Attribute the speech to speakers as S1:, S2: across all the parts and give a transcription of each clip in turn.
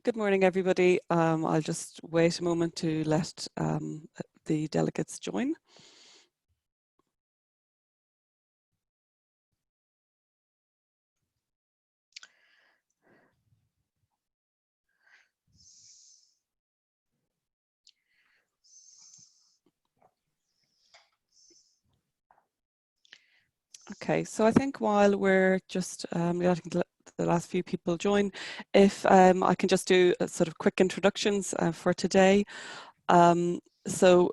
S1: Good morning, everybody. I'll just wait a moment to let the delegates join. Okay, so I think while we're just letting the last few people join, if I can just do a sort of quick introductions for today. So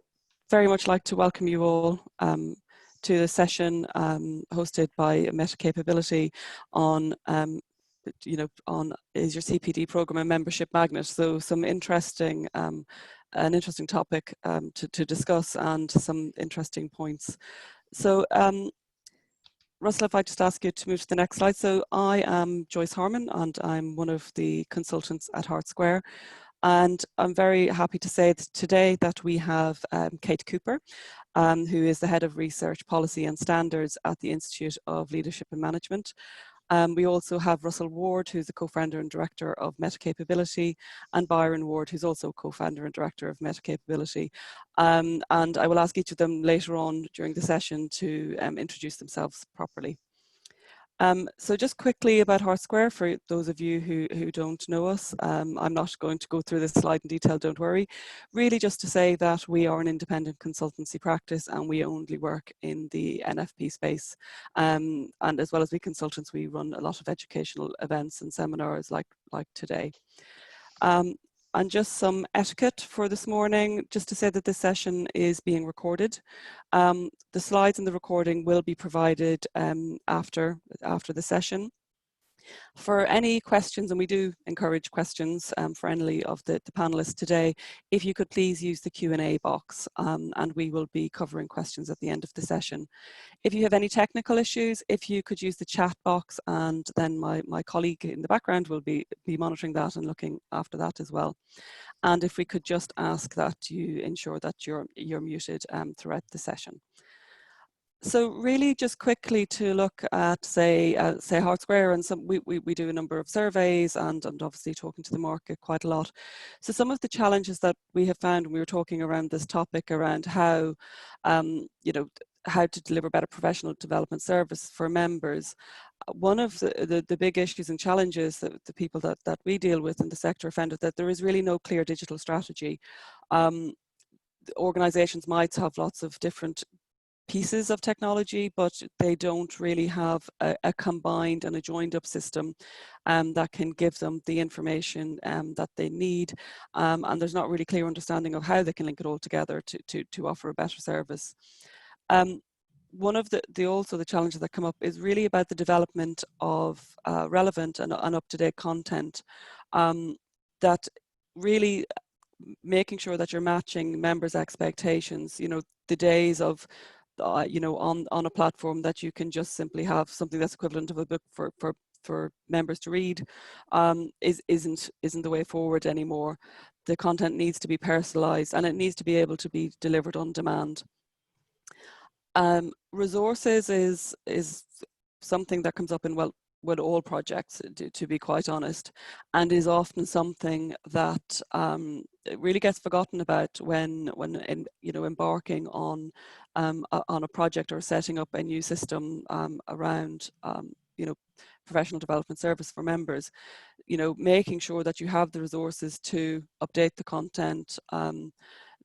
S1: very much like to welcome you all to the session hosted by Meta Capability on on is your CPD program a membership magnet? So some interesting, an interesting topic to discuss and some interesting points. So Russell, if I just ask you to move to the next slide. So I am Joyce Harmon and I'm one of the consultants at Heart Square. And I'm very happy to say that today that we have Kate Cooper, who is the Head of Research Policy and Standards at the Institute of Leadership and Management. We also have Russell Ward, who's the co-founder and director of Meta Capability, and Byron Ward, who's also co-founder and director of Meta Capability. And I will ask each of them later on during the session to introduce themselves properly. So just quickly about Heart Square, for those of you who don't know us, I'm not going to go through this slide in detail, don't worry. Really just to say that we are an independent consultancy practice and we only work in the NFP space. And as well as we consultants, we run a lot of educational events and seminars like today. And just some etiquette for this morning, just to say that this session is being recorded. The slides and the recording will be provided after the session. For any questions, and we do encourage questions for any of the panelists today, if you could please use the Q&A box and we will be covering questions at the end of the session. If you have any technical issues, if you could use the chat box, and then my colleague in the background will be monitoring that and looking after that as well. And if we could just ask that you ensure that you're muted throughout the session. So really just quickly to look at, say Heart Square, and we do a number of surveys and obviously talking to the market quite a lot. So some of the challenges that we have found when we were talking around this topic around how, how to deliver better professional development service for members. One of the big issues and challenges that the people that we deal with in the sector found that there is really no clear digital strategy. Organizations might have lots of different pieces of technology, but they don't really have a combined and a joined up system that can give them the information that they need. And there's not really clear understanding of how they can link it all together to offer a better service. One of the challenges that come up is really about the development of relevant and up-to-date content that really making sure that you're matching members' expectations. The days of on a platform that you can just simply have something that's equivalent of a book for members to read isn't the way forward anymore. The content needs to be personalized and it needs to be able to be delivered on demand. Resources is something that comes up in with all projects, to be quite honest, and is often something that really gets forgotten about when embarking on a project or setting up a new system around professional development service for members. Making sure that you have the resources to update the content,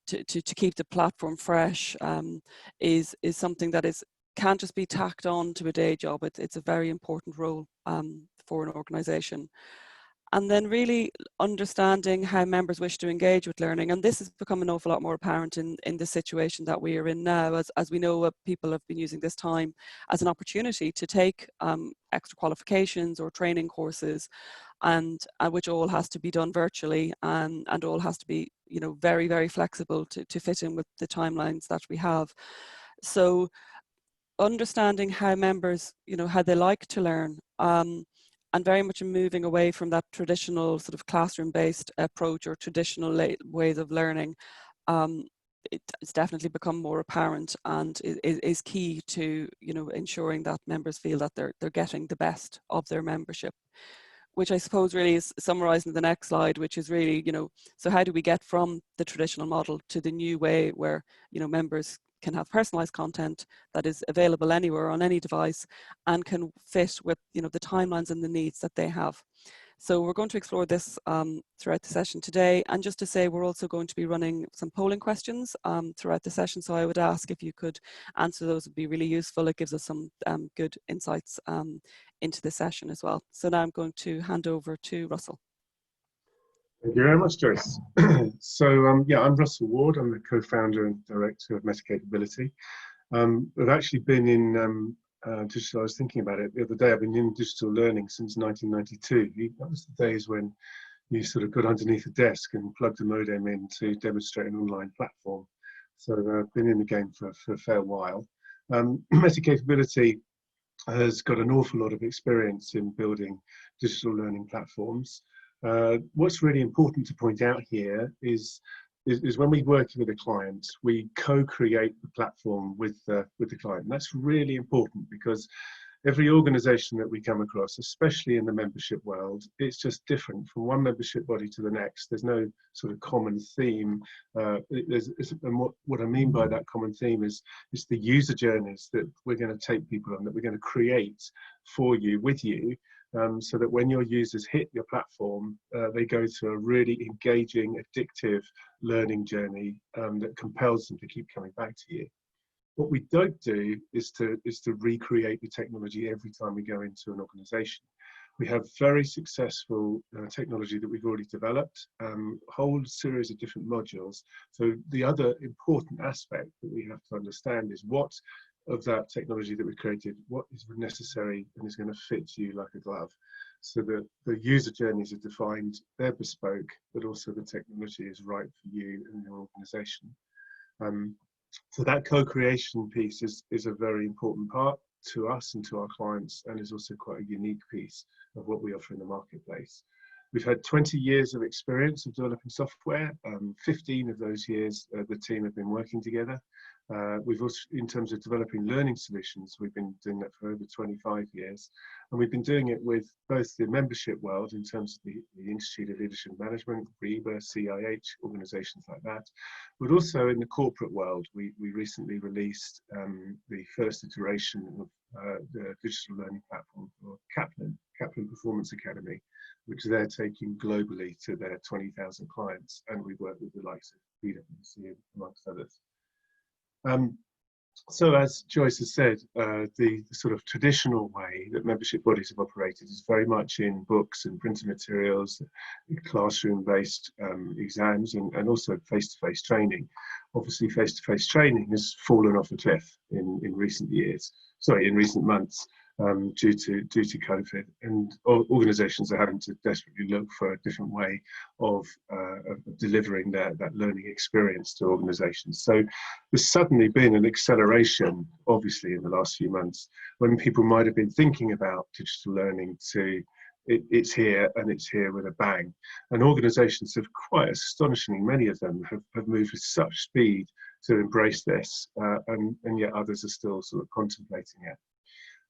S1: to keep the platform fresh is something that can't just be tacked on to a day job. It's a very important role for an organization. And then really understanding how members wish to engage with learning. And this has become an awful lot more apparent in the situation that we are in now, as we know people have been using this time as an opportunity to take extra qualifications or training courses, and which all has to be done virtually and all has to be very, very flexible to fit in with the timelines that we have. So understanding how members, how they like to learn, and very much moving away from that traditional sort of classroom-based approach or traditional ways of learning. It's definitely become more apparent and is key to ensuring that members feel that they're getting the best of their membership. which I suppose really is summarised in the next slide, which is really, so how do we get from the traditional model to the new way where, members can have personalised content that is available anywhere on any device and can fit with, the timelines and the needs that they have. So we're going to explore this throughout the session today. And just to say, we're also going to be running some polling questions throughout the session. So I would ask if you could answer those, would be really useful. It gives us some good insights into the session as well. So now I'm going to hand over to Russell.
S2: Thank you very much, Joyce. Yeah, I'm Russell Ward. I'm the co-founder and director of Meta Capability. I've actually been in digital. I was thinking about it the other day. I've been in digital learning since 1992. That was the days when you sort of got underneath a desk and plugged a modem in to demonstrate an online platform. So I've been in the game for a fair while. Meta Capability has got an awful lot of experience in building digital learning platforms. What's really important to point out here is when we work with a client, we co-create the platform with the client. And that's really important because every organization that we come across, especially in the membership world, it's just different from one membership body to the next. There's no sort of common theme. And what I mean by that common theme is the user journeys that we're going to take people on, that we're going to create for you, with you, so that when your users hit your platform, they go through a really engaging, addictive learning journey that compels them to keep coming back to you. What we don't do is to recreate the technology every time we go into an organization. We have very successful technology that we've already developed, a whole series of different modules. So the other important aspect that we have to understand is what of that technology that we created, what is necessary and is going to fit you like a glove. So that the user journeys are defined, they're bespoke, but also the technology is right for you and your organization. So that co-creation piece is a very important part to us and to our clients, and is also quite a unique piece of what we offer in the marketplace. We've had 20 years of experience of developing software. 15 of those years, the team have been working together. We've also, in terms of developing learning solutions, we've been doing that for over 25 years. And we've been doing it with both the membership world in terms of the Institute of Leadership Management, REBA, CIH, organizations like that, but also in the corporate world. We recently released the first iteration of the digital learning platform for Kaplan Performance Academy, which they're taking globally to their 20,000 clients. And we work with the likes of PwC, amongst others. So as Joyce has said, the sort of traditional way that membership bodies have operated is very much in books and printed materials, classroom-based exams, and also face-to-face training. Obviously, face-to-face training has fallen off a cliff in recent months. Due to COVID, and organisations are having to desperately look for a different way of delivering that learning experience to organisations. So there's suddenly been an acceleration, obviously, in the last few months, when people might have been thinking about digital learning to it's here, and it's here with a bang. And organisations have, quite astonishingly, many of them have moved with such speed to embrace this, and yet others are still sort of contemplating it.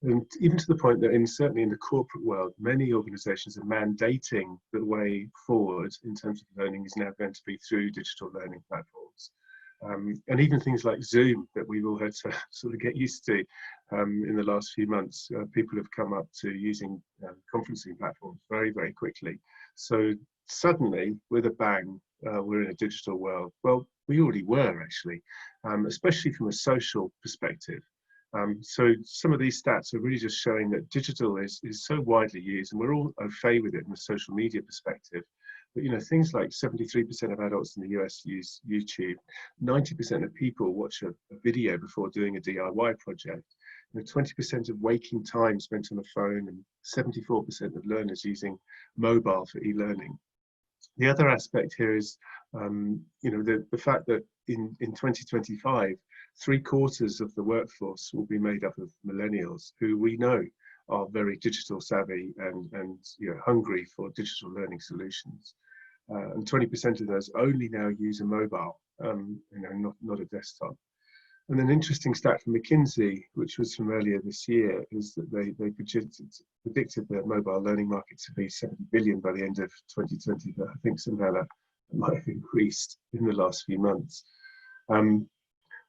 S2: And even to the point that certainly in the corporate world, many organisations are mandating the way forward in terms of learning is now going to be through digital learning platforms. And even things like Zoom that we've all had to sort of get used to in the last few months, people have come up to using conferencing platforms very, very quickly. So suddenly, with a bang, we're in a digital world. Well, we already were, actually, especially from a social perspective. So some of these stats are really just showing that digital is so widely used, and we're all au fait with it from a social media perspective. But things like 73% of adults in the US use YouTube, 90% of people watch a video before doing a DIY project, 20% of waking time spent on the phone, and 74% of learners using mobile for e-learning. The other aspect here is, the fact that in 2025, 3/4 of the workforce will be made up of millennials, who we know are very digital savvy and hungry for digital learning solutions. And 20% of those only now use a mobile, not a desktop. And an interesting stat from McKinsey, which was from earlier this year, is that they predicted the mobile learning market to be 70 billion by the end of 2020, but I think somehow that might have increased in the last few months.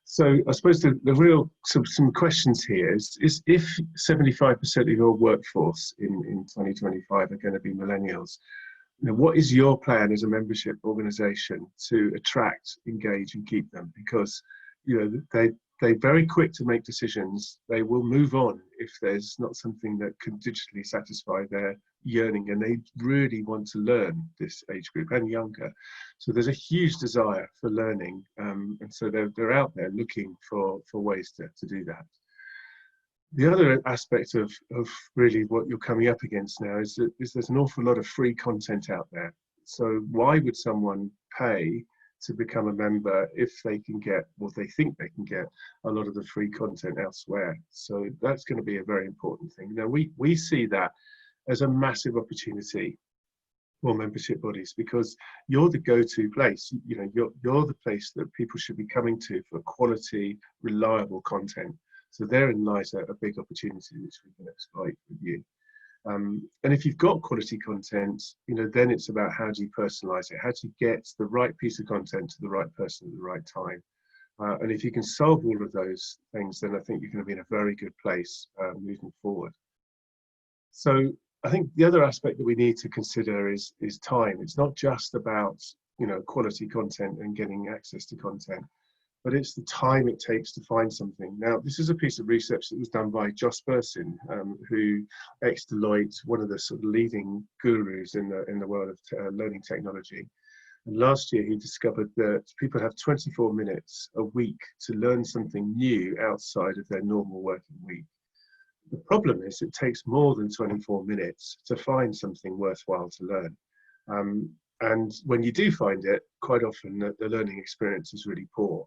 S2: So I suppose the real some questions here is if 75% of your workforce in 2025 are going to be millennials, what is your plan as a membership organization to attract, engage and keep them? Because they're very quick to make decisions. They will move on if there's not something that can digitally satisfy their yearning, and they really want to learn, this age group and younger. So there's a huge desire for learning, and so they're out there looking for ways to do that. The other aspect of really what you're coming up against now is there's an awful lot of free content out there. So why would someone pay to become a member if they can get, or they think they can get, a lot of the free content elsewhere? So that's going to be a very important thing. Now we see that as a massive opportunity for membership bodies, because you're the go-to place. You're the place that people should be coming to for quality, reliable content. So therein lies a big opportunity which we can exploit with you. And if you've got quality content, then it's about how do you personalize it? How do you get the right piece of content to the right person at the right time? And if you can solve all of those things, then I think you're going to be in a very good place moving forward. So I think the other aspect that we need to consider is time. It's not just about quality content and getting access to content, but it's the time it takes to find something. Now, this is a piece of research that was done by Josh Bersin, who ex-Deloitte, one of the sort of leading gurus in the world of learning technology. And last year, he discovered that people have 24 minutes a week to learn something new outside of their normal working week. The problem is it takes more than 24 minutes to find something worthwhile to learn. And when you do find it, quite often the learning experience is really poor.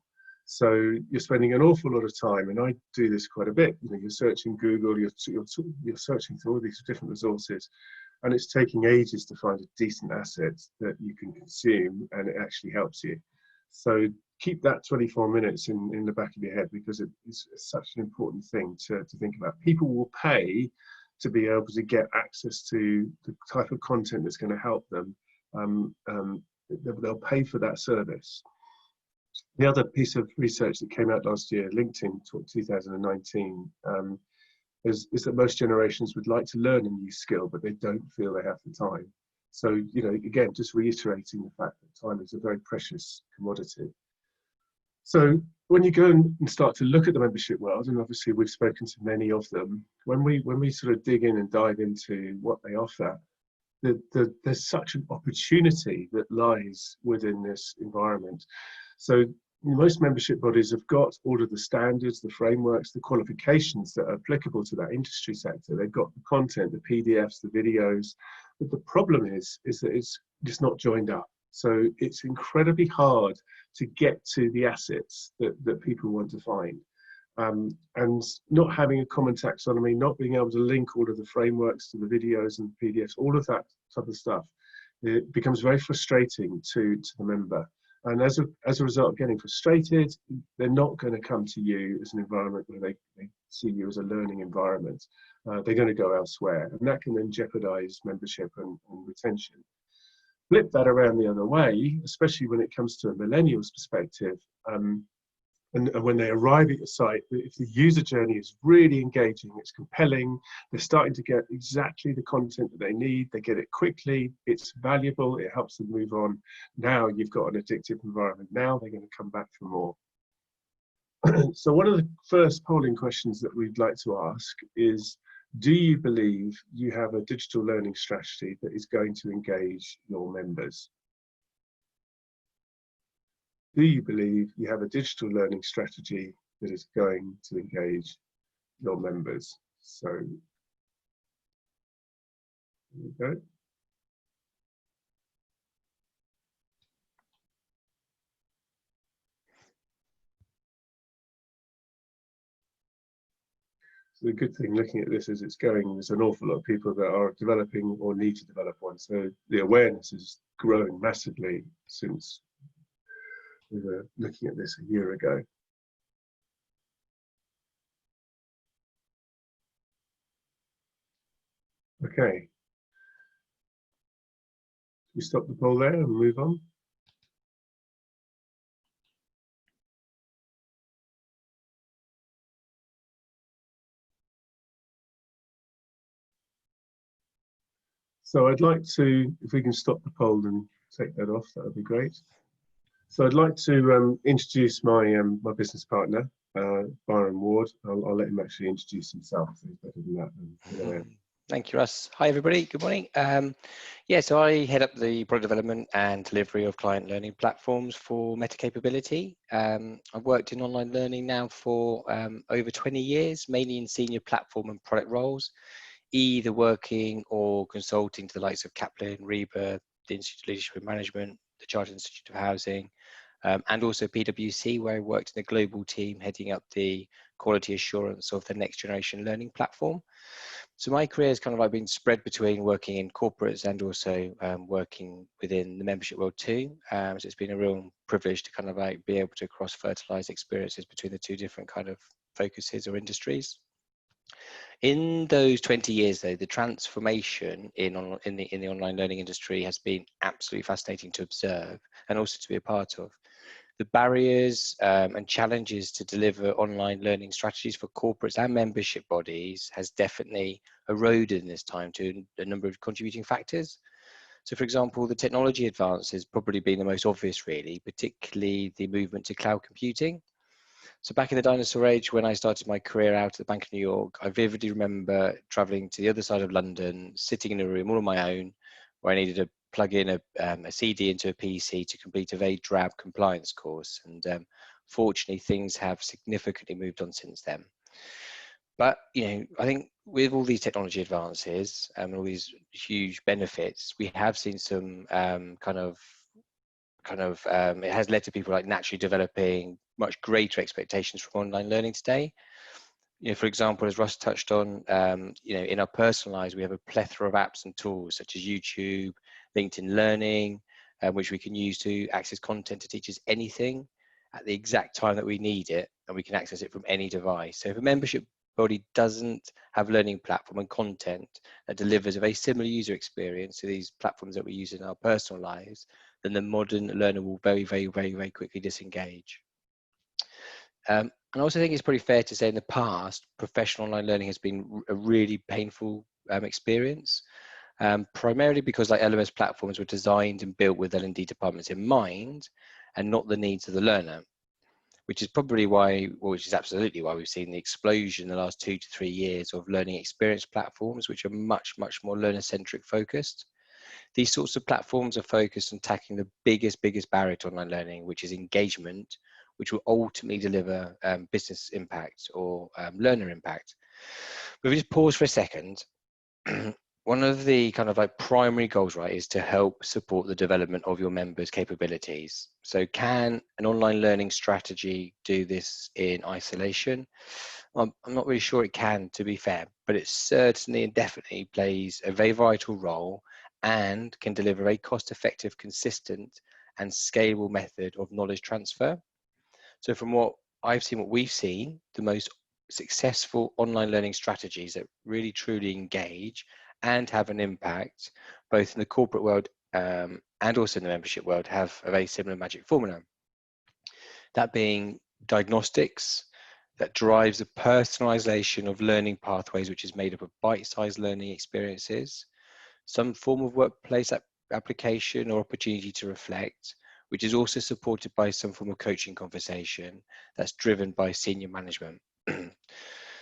S2: So you're spending an awful lot of time, and I do this quite a bit. You're searching Google, you're searching through all these different resources, and it's taking ages to find a decent asset that you can consume and it actually helps you. So keep that 24 minutes in the back of your head, because it is such an important thing to think about. People will pay to be able to get access to the type of content that's going to help them. They'll pay for that service. The other piece of research that came out last year, LinkedIn 2019, is that most generations would like to learn a new skill, but they don't feel they have the time. So, again, just reiterating the fact that time is a very precious commodity. So when you go and start to look at the membership world, and obviously we've spoken to many of them, when we sort of dig in and dive into what they offer, there's such an opportunity that lies within this environment. So most membership bodies have got all of the standards, the frameworks, the qualifications that are applicable to that industry sector. They've got the content, the PDFs, the videos, but the problem is that it's just not joined up. So it's incredibly hard to get to the assets that people want to find. And not having a common taxonomy, not being able to link all of the frameworks to the videos and PDFs, all of that type of stuff, it becomes very frustrating to the member. And as a result of getting frustrated, they're not going to come to you as an environment where they see you as a learning environment. They're going to go elsewhere, and that can then jeopardize membership and retention. Flip that around the other way, especially when it comes to a millennials perspective, and when they arrive at your site, if the user journey is really engaging, it's compelling, they're starting to get exactly the content that they need, they get it quickly, it's valuable, it helps them move on. Now you've got an addictive environment. Now they're going to come back for more. So one of the first polling questions that we'd like to ask is, do you believe you have a digital learning strategy that is going to engage your members? Do you believe you have a digital learning strategy that is going to engage your members? So, there we go. So the good thing looking at this as it's going, there's an awful lot of people that are developing or need to develop one. So the awareness is growing massively since we were looking at this a year ago. Okay. We stop the poll there and move on. So I'd like to, if we can stop the poll and take that off, that would be great. So I'd like to introduce my my business partner, Byron Ward. I'll let him actually introduce himself. So he's better than that.
S3: Thank you, Russ. Hi, everybody. Good morning. Yeah, so I head up the product development and delivery of client learning platforms for Meta Capability. I've worked in online learning now for over 20 years, mainly in senior platform and product roles, either working or consulting to the likes of Kaplan, Reba, the Institute of Leadership and Management, the Chartered Institute of Housing, and also PwC, where I worked in the global team heading up the quality assurance of the next generation learning platform. So my career has kind of like been spread between working in corporates and also working within the membership world too. So it's been a real privilege to kind of like be able to cross-fertilize experiences between the two different kind of focuses or industries. In those 20 years, though, the transformation in the online learning industry has been absolutely fascinating to observe and also to be a part of. The barriers and challenges to deliver online learning strategies for corporates and membership bodies has definitely eroded in this time to a number of contributing factors. So, for example, the technology advance has probably been the most obvious, really, particularly the movement to cloud computing. So back in the dinosaur age, when I started my career out at the Bank of New York, I vividly remember traveling to the other side of London, sitting in a room all on my own, where I needed to plug in a CD into a PC to complete a very drab compliance course. And fortunately, things have significantly moved on since then. But, you know, I think with all these technology advances and all these huge benefits, we have seen some it has led to people like naturally developing much greater expectations from online learning today. You know, for example, as Russ touched on, you know, in our personal lives, we have a plethora of apps and tools such as YouTube, LinkedIn Learning, which we can use to access content to teach us anything at the exact time that we need it, and we can access it from any device. So if a membership body doesn't have learning platform and content that delivers a very similar user experience to these platforms that we use in our personal lives, then the modern learner will very quickly disengage. And I also think it's pretty fair to say in the past, professional online learning has been a really painful experience, primarily because like LMS platforms were designed and built with L&D departments in mind and not the needs of the learner, which is probably why, which is absolutely why we've seen the explosion in the last 2 to 3 years of learning experience platforms, which are much more learner-centric focused. These sorts of platforms are focused on tackling the biggest barrier to online learning, which is engagement, which will ultimately deliver business impact or learner impact. But if we just pause for a second, one of the kind of like primary goals, right, is to help support the development of your members' capabilities. So can an online learning strategy do this in isolation? I'm not really sure it can, to be fair, but it certainly and definitely plays a very vital role and can deliver a cost-effective, consistent and scalable method of knowledge transfer. So from what I've seen, what we've seen, the most successful online learning strategies that really truly engage and have an impact, both in the corporate world and also in the membership world, have a very similar magic formula. That being Diagnostics, that drives the personalization of learning pathways, which is made up of bite-sized learning experiences, some form of workplace application or opportunity to reflect, which is also supported by some form of coaching conversation that's driven by senior management.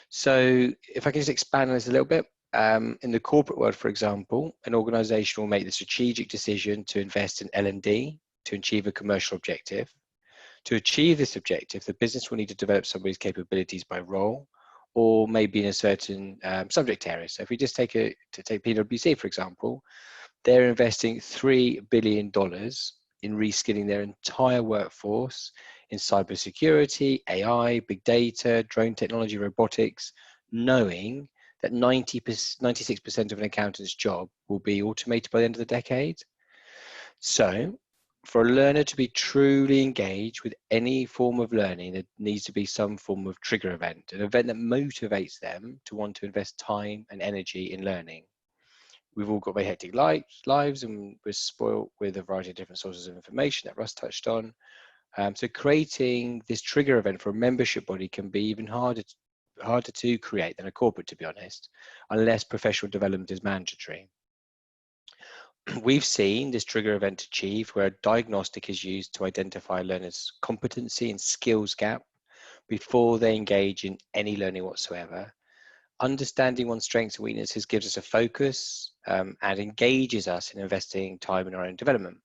S3: So if I can just expand on this a little bit, in the corporate world, for example, an organization will make the strategic decision to invest in L&D to achieve a commercial objective. To achieve this objective, the business will need to develop somebody's capabilities by role or maybe in a certain subject area. So if we just take PwC, for example, they're investing $3 billion in reskilling their entire workforce in cybersecurity, AI, big data, drone technology, robotics, knowing that 96% of an accountant's job will be automated by the end of the decade. So for a learner to be truly engaged with any form of learning, there needs to be some form of trigger event, an event that motivates them to want to invest time and energy in learning. we've all got very hectic lives, and we're spoiled with a variety of different sources of information that Russ touched on. So creating this trigger event for a membership body can be even harder to create than a corporate, to be honest, unless professional development is mandatory. We've seen this trigger event achieved where a diagnostic is used to identify learners' competency and skills gap before they engage in any learning whatsoever. Understanding one's strengths and weaknesses gives us a focus and engages us in investing time in our own development.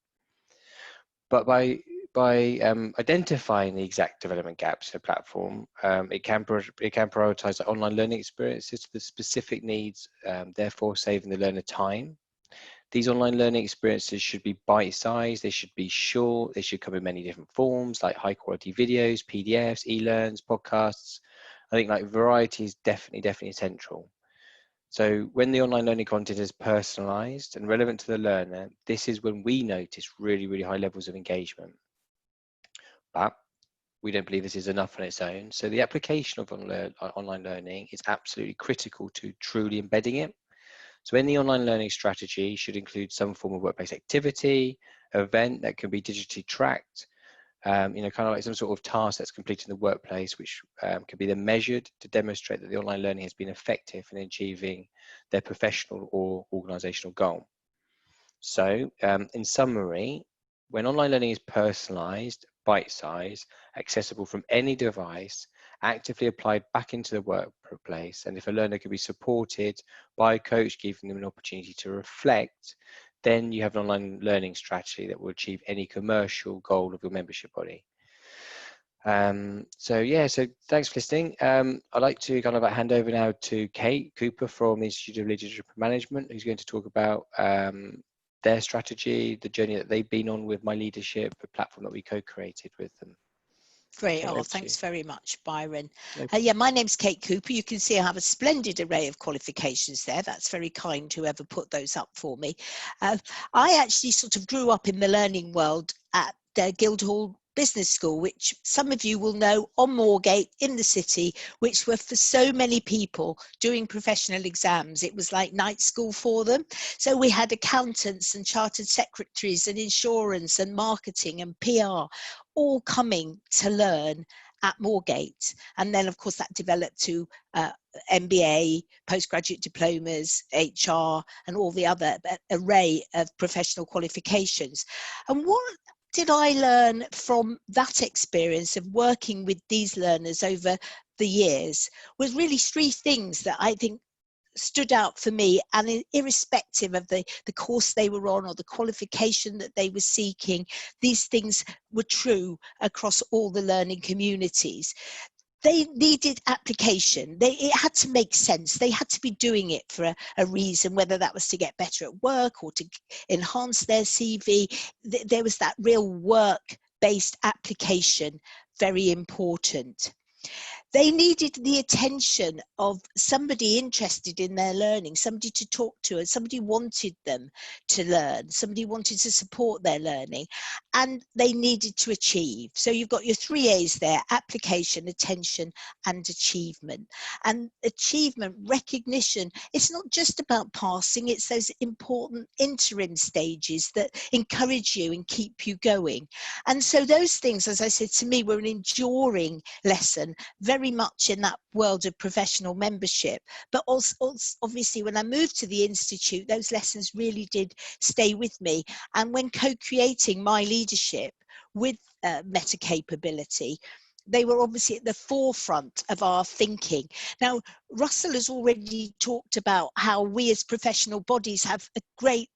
S3: But by identifying the exact development gaps in a platform, it can prioritize the online learning experiences to the specific needs, therefore saving the learner time. These online learning experiences should be bite-sized, they should be short, they should come in many different forms like high-quality videos, PDFs, e-learns, podcasts. I think like variety is definitely central. So when the online learning content is personalized and relevant to the learner, this is when we notice really high levels of engagement. But we don't believe this is enough on its own. So the application of online learning is absolutely critical to truly embedding it. So any online learning strategy should include some form of work-based activity, event that can be digitally tracked, kind of like some sort of task that's completed in the workplace, which can be then measured to demonstrate that the online learning has been effective in achieving their professional or organizational goal. So in summary, when online learning is personalized, bite-sized, accessible from any device, actively applied back into the workplace, and if a learner can be supported by a coach, giving them an opportunity to reflect, then you have an online learning strategy that will achieve any commercial goal of your membership body. So thanks for listening. I'd like to kind of hand over now to Kate Cooper from the Institute of Leadership and Management, who's going to talk about their strategy, the journey that they've been on with My Leadership, a platform that we co-created with them.
S4: Great.
S3: Okay,
S4: Thanks very much, Byron.
S3: Okay.
S4: Yeah, my name's Kate Cooper. You can see I have a splendid array of qualifications there. That's very kind, whoever put those up for me. I actually sort of grew up in the learning world at Guildhall Business School, which some of you will know, on Moorgate in the city, which were for so many people doing professional exams. It was like night school for them. So we had accountants and chartered secretaries and insurance and marketing and PR all coming to learn at Moorgate. And then of course that developed to MBA, postgraduate diplomas, HR, and all the other array of professional qualifications. And what did I learn from that experience of working with these learners over the years was really three things that I think stood out for me, and irrespective of the course they were on or the qualification that they were seeking, these things were true across all the learning communities. They needed application. It had to make sense. They had to be doing it for a reason, whether that was to get better at work or to enhance their CV. There was that real work-based application, very important. They needed the attention of somebody interested in their learning, somebody to talk to, and somebody wanted them to learn, somebody wanted to support their learning, and they needed to achieve. So you've got your 3 A's there: application, attention, and achievement. And achievement, recognition, it's not just about passing, it's those important interim stages that encourage you and keep you going. And so those things, as I said, to me were an enduring lesson, very much in that world of professional membership. But also obviously when I moved to the Institute, those lessons really did stay with me. And when co-creating My Leadership with meta capability, they were obviously at the forefront of our thinking. Now, Russell has already talked about how we as professional bodies have a great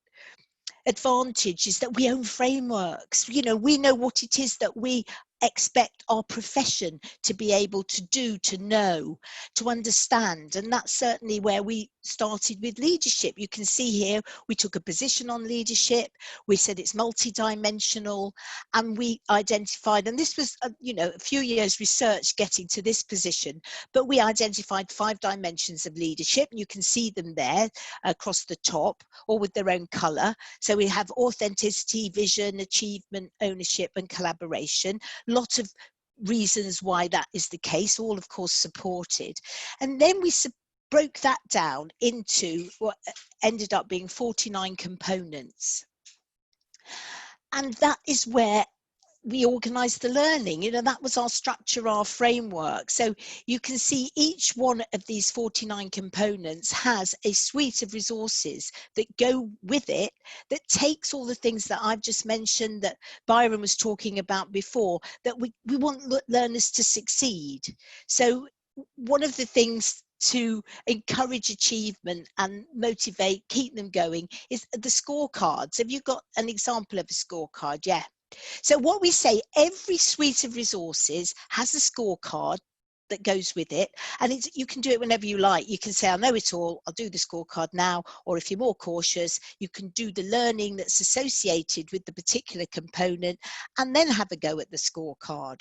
S4: advantage, is that we own frameworks. You know, we know what it is that we expect our profession to be able to do, to know, to understand. And that's certainly where we started with leadership. You can see here, we took a position on leadership. We said it's multidimensional, and we identified, and this was, a few years research getting to this position, but we identified 5 dimensions of leadership. You can see them there across the top, or with their own color. So we have authenticity, vision, achievement, ownership, and collaboration. Lots of reasons why that is the case, all of course supported. And then we broke that down into what ended up being 49 components. And that is where we organized the learning. You know, that was our structure, our framework. So you can see each one of these 49 components has a suite of resources that go with it, that takes all the things that I've just mentioned, that Byron was talking about before, that we want learners to succeed. So one of the things to encourage achievement and motivate, keep them going, is the scorecards. Have you got an example of a scorecard? Yeah. So what we say, every suite of resources has a scorecard that goes with it, and you can do it whenever you like. You can say, I know it all, I'll do the scorecard now, or if you're more cautious, you can do the learning that's associated with the particular component and then have a go at the scorecard.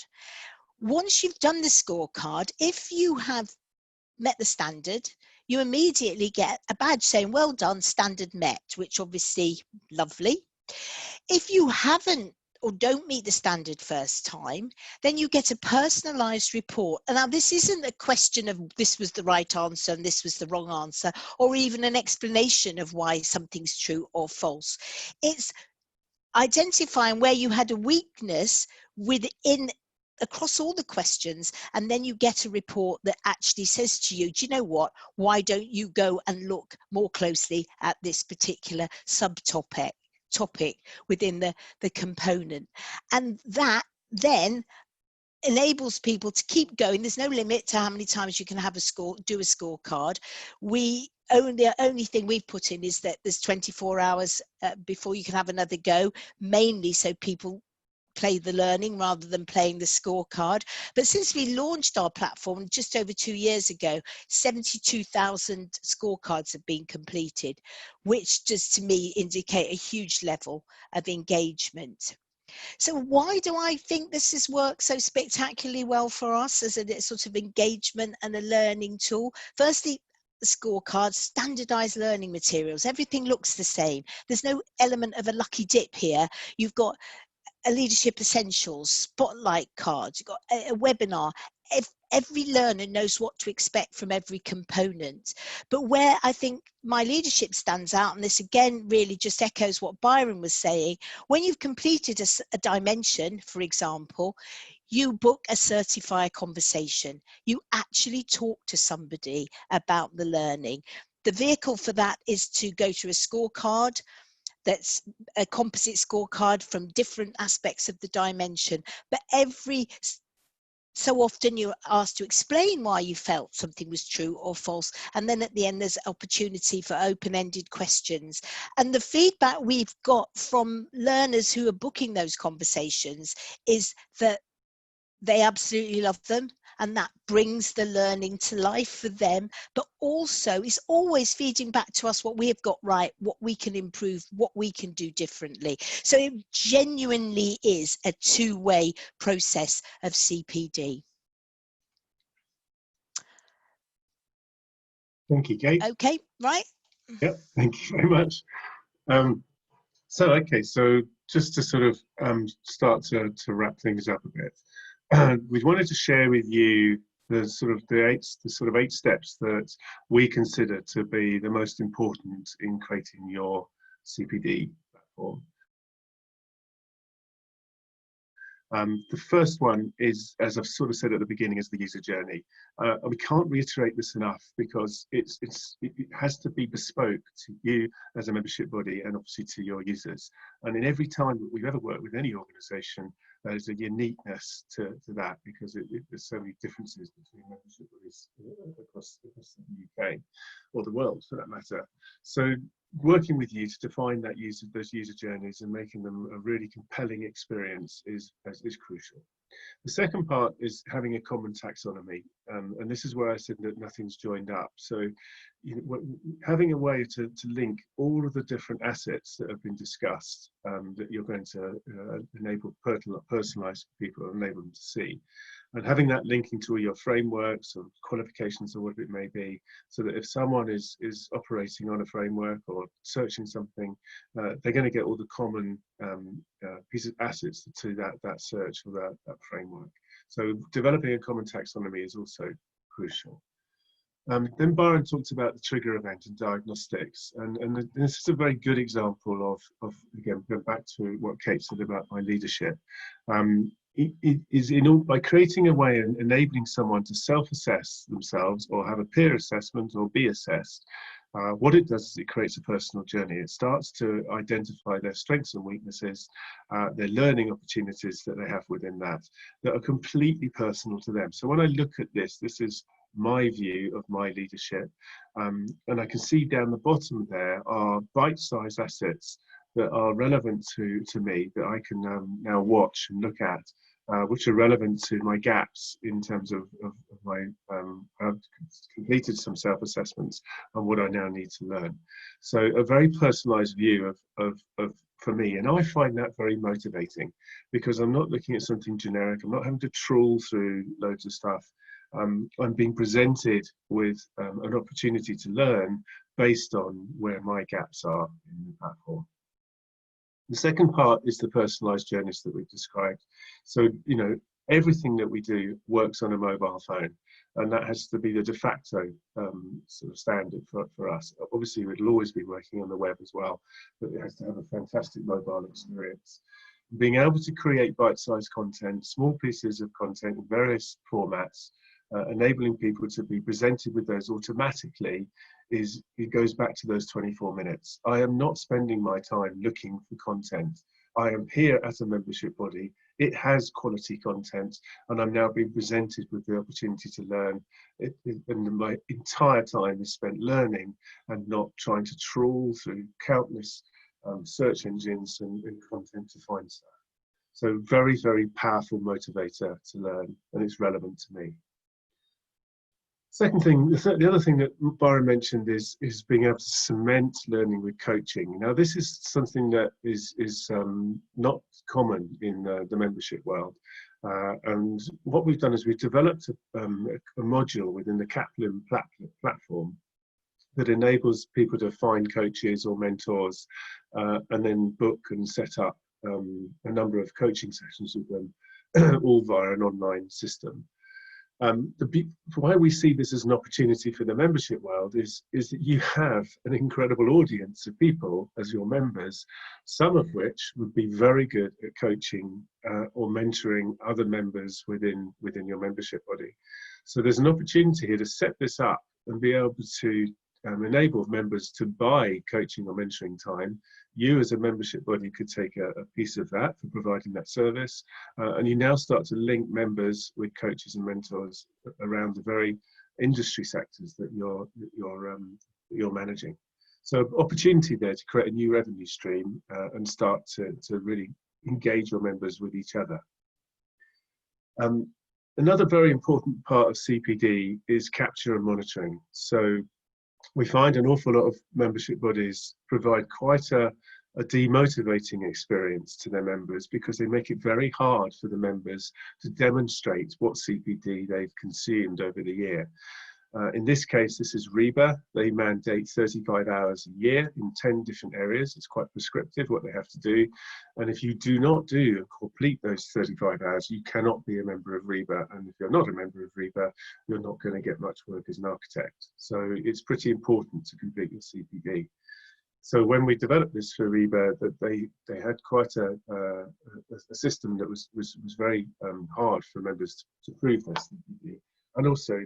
S4: Once you've done the scorecard, if you have met the standard, you immediately get a badge saying, well done, standard met, which obviously lovely. If you haven't or don't meet the standard first time, then you get a personalized report. And now this isn't a question of this was the right answer and this was the wrong answer, or even an explanation of why something's true or false. It's identifying where you had a weakness within across all the questions, and then you get a report that actually says to you, do you know what, why don't you go and look more closely at this particular subtopic within the component. And that then enables people to keep going. There's no limit to how many times you can have do a scorecard. The only thing we've put in is that there's 24 hours before you can have another go, mainly so people play the learning rather than playing the scorecard. But since we launched our platform just over 2 years ago, 72,000 scorecards have been completed, which does to me indicate a huge level of engagement. So why do I think this has worked so spectacularly well for us as a sort of engagement and a learning tool? Firstly, the scorecards, standardized learning materials, everything looks the same. There's no element of a lucky dip here. You've got a leadership essentials, spotlight cards, you've got a webinar. Every learner knows what to expect from every component. But where I think my leadership stands out, and this again really just echoes what Byron was saying, when you've completed a dimension, for example, you book a certifier conversation. You actually talk to somebody about the learning. The vehicle for that is to go to a scorecard, that's a composite scorecard from different aspects of the dimension. But every so often you're asked to explain why you felt something was true or false. And then at the end, there's opportunity for open-ended questions. And the feedback we've got from learners who are booking those conversations is that they absolutely love them, and that brings the learning to life for them, but also is always feeding back to us what we have got right, what we can improve, what we can do differently. So it genuinely is a two-way process of CPD.
S2: Thank you, Kate.
S4: Okay, right?
S2: Yep, thank you very much. So just to sort of start to wrap things up a bit, we wanted to share with you the sort of eight steps that we consider to be the most important in creating your CPD platform. The first one is, as I've sort of said at the beginning, is the user journey. We can't reiterate this enough because it has to be bespoke to you as a membership body and obviously to your users. And in every time that we've ever worked with any organisation, there's a uniqueness to that because there's so many differences between membership bodies across the UK or the world for that matter. So working with you to define those user journeys and making them a really compelling experience is crucial. The second part is having a common taxonomy, and this is where I said that nothing's joined up. So having a way to link all of the different assets that have been discussed that you're going to enable personalize people and enable them to see, and having that linking to all your frameworks or qualifications or whatever it may be, so that if someone is operating on a framework or searching something, they're going to get all the common pieces of assets to that search or that framework. So developing a common taxonomy is also crucial. Then Byron talked about the trigger event and diagnostics, and this is a very good example of again, going back to what Kate said about my leadership. It is by creating a way and enabling someone to self-assess themselves or have a peer assessment or be assessed. What it does is it creates a personal journey. It starts to identify their strengths and weaknesses, their learning opportunities that they have within that are completely personal to them. So when I look at this is my view of my leadership, and I can see down the bottom there are bite-sized assets that are relevant to me that I can now watch and look at, which are relevant to my gaps in terms of my I've completed some self-assessments and what I now need to learn. So a very personalized view of for me, and I find that very motivating because I'm not looking at something generic. I'm not having to trawl through loads of stuff. I'm being presented with an opportunity to learn based on where my gaps are in the platform. The second part is the personalized journeys that we've described. So, you know, everything that we do works on a mobile phone, and that has to be the de facto sort of standard for us. Obviously, it'll always be working on the web as well, but it has to have a fantastic mobile experience. Being able to create bite-sized content, small pieces of content in various formats, enabling people to be presented with those automatically, it goes back to those 24 minutes. I am not spending my time looking for content. I am here as a membership body. It has quality content, and I'm now being presented with the opportunity to learn. And my entire time is spent learning and not trying to trawl through countless search engines and content to find stuff. So very, very powerful motivator to learn, and it's relevant to me. Second thing, the other thing that Byron mentioned is being able to cement learning with coaching. Now, this is something that is not common in the membership world. And what we've done is we've developed a module within the Kaplan platform that enables people to find coaches or mentors and then book and set up a number of coaching sessions with them, all via an online system. Why we see this as an opportunity for the membership world is that you have an incredible audience of people as your members, some of which would be very good at coaching or mentoring other members within your membership body. So there's an opportunity here to set this up and be able to enable members to buy coaching or mentoring time. You as a membership body could take a piece of that for providing that service, and you now start to link members with coaches and mentors around the very industry sectors that you're managing. So opportunity there to create a new revenue stream and start to really engage your members with each other. Another very important part of CPD is capture and monitoring. So we find an awful lot of membership bodies provide quite a demotivating experience to their members because they make it very hard for the members to demonstrate what CPD they've consumed over the year. In this case, this is REBA. They mandate 35 hours a year in 10 different areas. It's quite prescriptive what they have to do. And if you do not do and complete those 35 hours, you cannot be a member of REBA. And if you're not a member of REBA, you're not going to get much work as an architect. So it's pretty important to complete your CPD. So when we developed this for REBA, that they had quite a system that was very hard for members to prove their CPD. And also,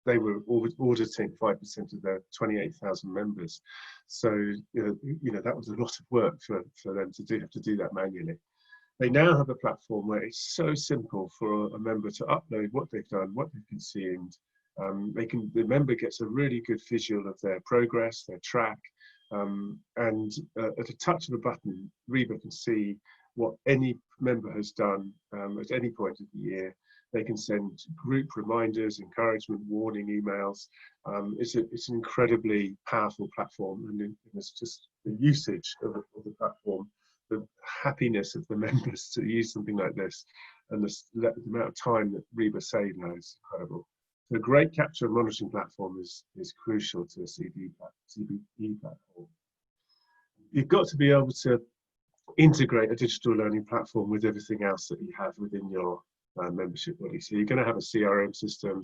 S2: they were auditing 5% of their 28,000 members. So, you know, that was a lot of work for them to have to do that manually. They now have a platform where it's so simple for a member to upload what they've done, what they've consumed. The member gets a really good visual of their progress, their track, and at a touch of a button, REBA can see what any member has done at any point of the year. They can send group reminders, encouragement, warning emails. It's an incredibly powerful platform, and it's just the usage of the platform, the happiness of the members to use something like this, and the amount of time that REBA save now is incredible. So a great capture and monitoring platform is crucial to a CPD platform. You've got to be able to integrate a digital learning platform with everything else that you have within your membership body. So you're going to have a CRM system,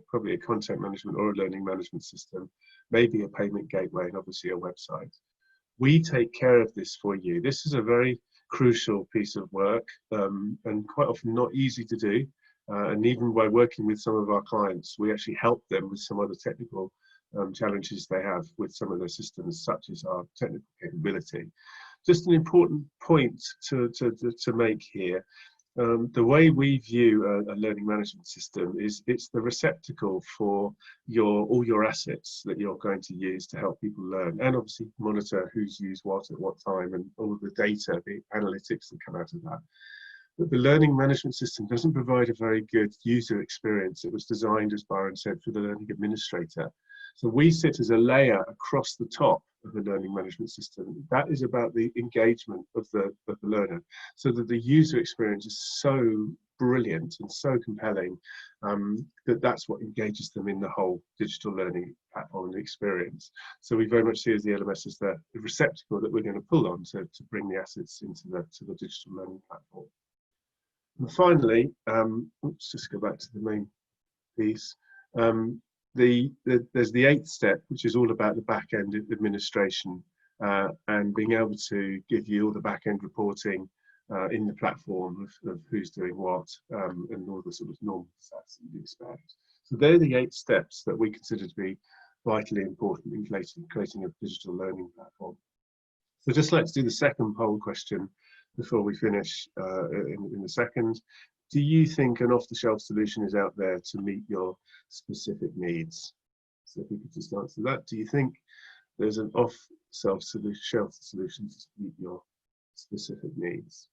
S2: probably a content management or a learning management system, maybe a payment gateway, and obviously a website. We take care of this for you. This is a very crucial piece of work, and quite often not easy to do. And even by working with some of our clients, we actually help them with some other technical challenges they have with some of their systems, such as our technical capability. Just an important point to make here. The way we view a learning management system is it's the receptacle for all your assets that you're going to use to help people learn, and obviously monitor who's used what at what time and all of the data, the analytics that come out of that. But the learning management system doesn't provide a very good user experience. It was designed, as Byron said, for the learning administrator. So we sit as a layer across the top of the learning management system. That is about the engagement of the learner, so that the user experience is so brilliant and so compelling that's what engages them in the whole digital learning platform and experience. So we very much see as the LMS as the receptacle that we're going to pull on to bring the assets into the digital learning platform. And finally, let's just go back to the main piece. There's the 8th step, which is all about the back-end administration and being able to give you all the back-end reporting in the platform of who's doing what and all the sort of normal stats that you'd expect. So they're the 8 steps that we consider to be vitally important in creating a digital learning platform. So I'd just like to do the second poll question before we finish in a second. Do you think an off-the-shelf solution is out there to meet your specific needs? So if we could just answer that. Do you think there's an off-shelf solution to meet your specific needs?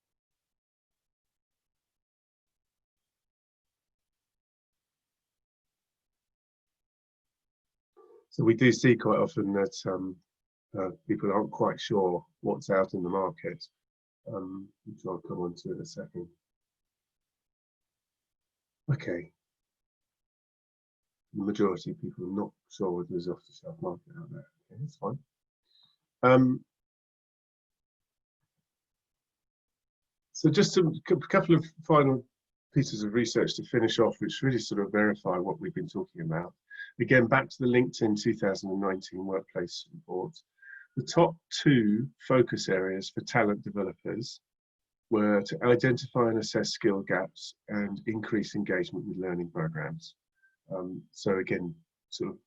S2: So we do see quite often that people aren't quite sure what's out in the market, which I'll come on to in a second. Okay. The majority of people are not sure whether there's off-the-shelf market out there. Okay, that's fine. So just a couple of final pieces of research to finish off, which really sort of verify what we've been talking about. Again, back to the LinkedIn 2019 workplace report. The top 2 focus areas for talent developers were to identify and assess skill gaps and increase engagement with learning programs. So again, sort of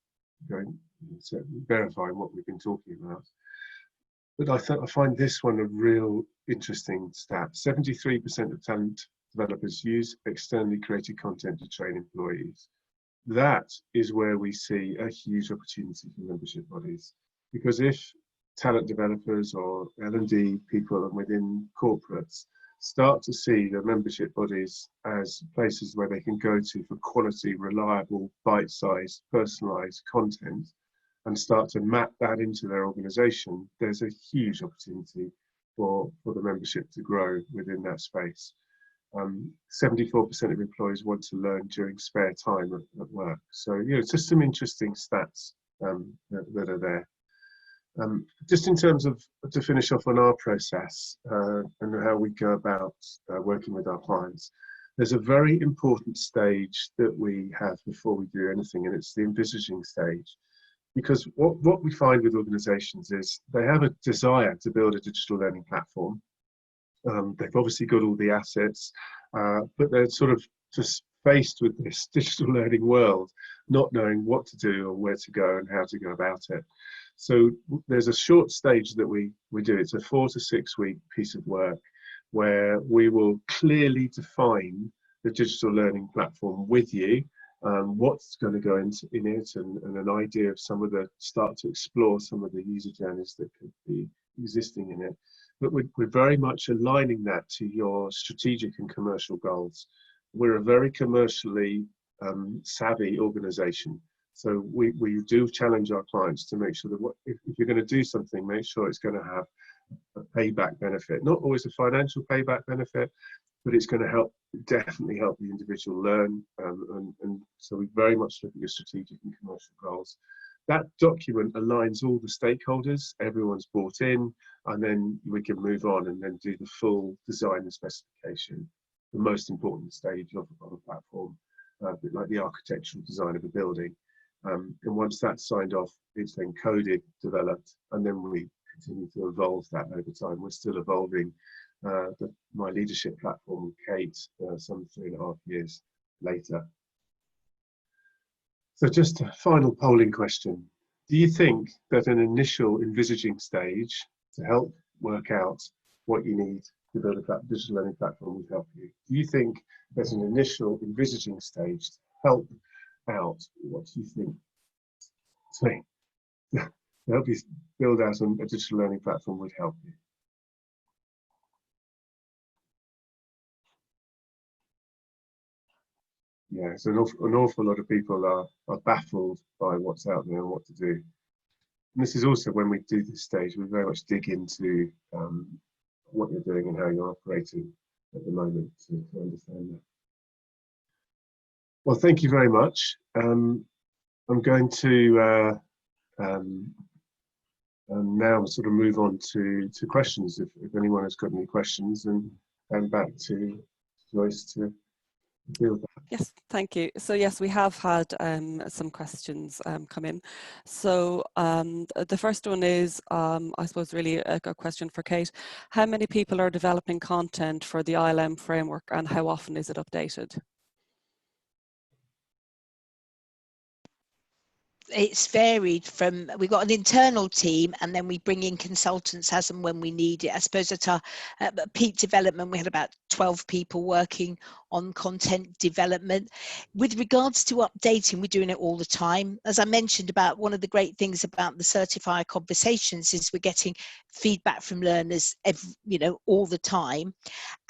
S2: verifying what we've been talking about. But I find this one a real interesting stat. 73% of talent developers use externally created content to train employees. That is where we see a huge opportunity for membership bodies, because if talent developers or L&D people and within corporates start to see the membership bodies as places where they can go to for quality, reliable, bite-sized, personalized content and start to map that into their organization, there's a huge opportunity for the membership to grow within that space. 74% of employees want to learn during spare time at work. So, it's just some interesting stats that are there. Just in terms of, to finish off on our process and how we go about working with our clients, there's a very important stage that we have before we do anything, and it's the envisaging stage. Because what we find with organizations is they have a desire to build a digital learning platform. They've obviously got all the assets, but they're sort of just faced with this digital learning world, not knowing what to do or where to go and how to go about it. So there's a short stage that we do. It's a 4 to 6 week piece of work where we will clearly define the digital learning platform with you, what's going to go in it, and an idea of start to explore some of the user journeys that could be existing in it. But we're very much aligning that to your strategic and commercial goals. We're a very commercially savvy organization. So we do challenge our clients to make sure that if you're going to do something, make sure it's going to have a payback benefit. Not always a financial payback benefit, but it's going to definitely help the individual learn. And so we very much look at your strategic and commercial goals. That document aligns all the stakeholders, everyone's bought in, and then we can move on and then do the full design and specification. the most important stage of a platform, a bit like the architectural design of a building. And once that's signed off, it's then coded, developed, and then we continue to evolve that over time. We're still evolving my leadership platform with Kate some 3.5 years later. So just a final polling question. Do you think that an initial envisaging stage to help work out what you need to build a digital learning platform would help you? Do you think there's an initial envisaging stage to help out what you think to help you build out a digital learning platform would help you? Yeah, so an awful lot of people are baffled by what's out there and what to do. And this is also when we do this stage, we very much dig into what you're doing and how you're operating at the moment to understand that. Well, thank you very much. I'm going to now sort of move on to questions if anyone has got any questions, and back to Joyce to deal with that.
S1: Yes, thank you. So yes, we have had some questions come in. So the first one is, I suppose, really a question for Kate. How many people are developing content for the ILM framework, and how often is it updated?
S4: It's varied from, we've got an internal team and then we bring in consultants as and when we need it. I suppose at our peak development, we had about 12 people working on content development. With regards to updating, we're doing it all the time. As I mentioned, about one of the great things about the certifier conversations is we're getting feedback from learners all the time.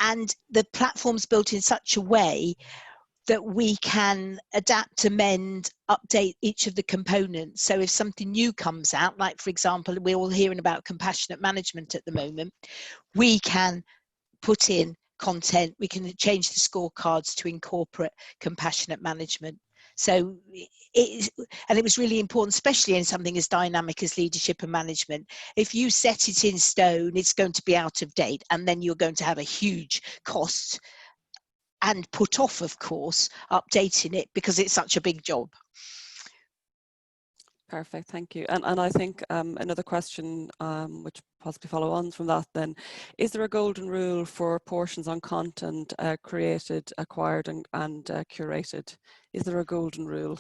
S4: And the platform's built in such a way that we can adapt, amend, update each of the components. So if something new comes out, like for example, we're all hearing about compassionate management at the moment, we can put in content, we can change the scorecards to incorporate compassionate management. So it was really important, especially in something as dynamic as leadership and management. If you set it in stone, it's going to be out of date, and then you're going to have a huge cost and put off, of course, updating it because it's such a big job.
S1: Perfect, thank you. And I think another question, which possibly follow on from that then, is there a golden rule for portions on content created, acquired and curated? Is there a golden rule?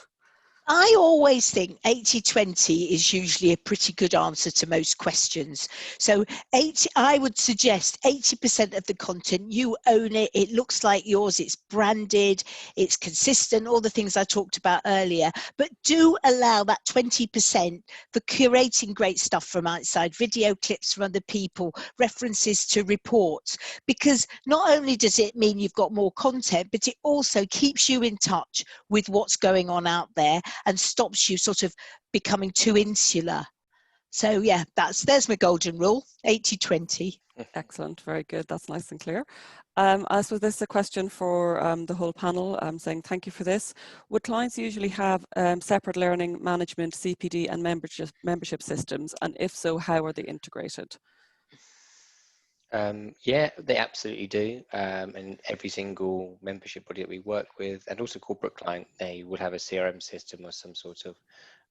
S4: I always think 80-20 is usually a pretty good answer to most questions. So I would suggest 80% of the content, you own it, it looks like yours, it's branded, it's consistent, all the things I talked about earlier, but do allow that 20% for curating great stuff from outside, video clips from other people, references to reports, because not only does it mean you've got more content, but it also keeps you in touch with what's going on out there and stops you sort of becoming too insular. So yeah, there's my golden rule, 80-20.
S1: Excellent, very good. That's nice and clear. I suppose this is a question for the whole panel. I'm saying thank you for this. Would clients usually have separate learning management, CPD and membership systems? And if so, how are they integrated?
S3: Yeah, they absolutely do. And every single membership body that we work with, and also corporate client, they would have a CRM system or some sort of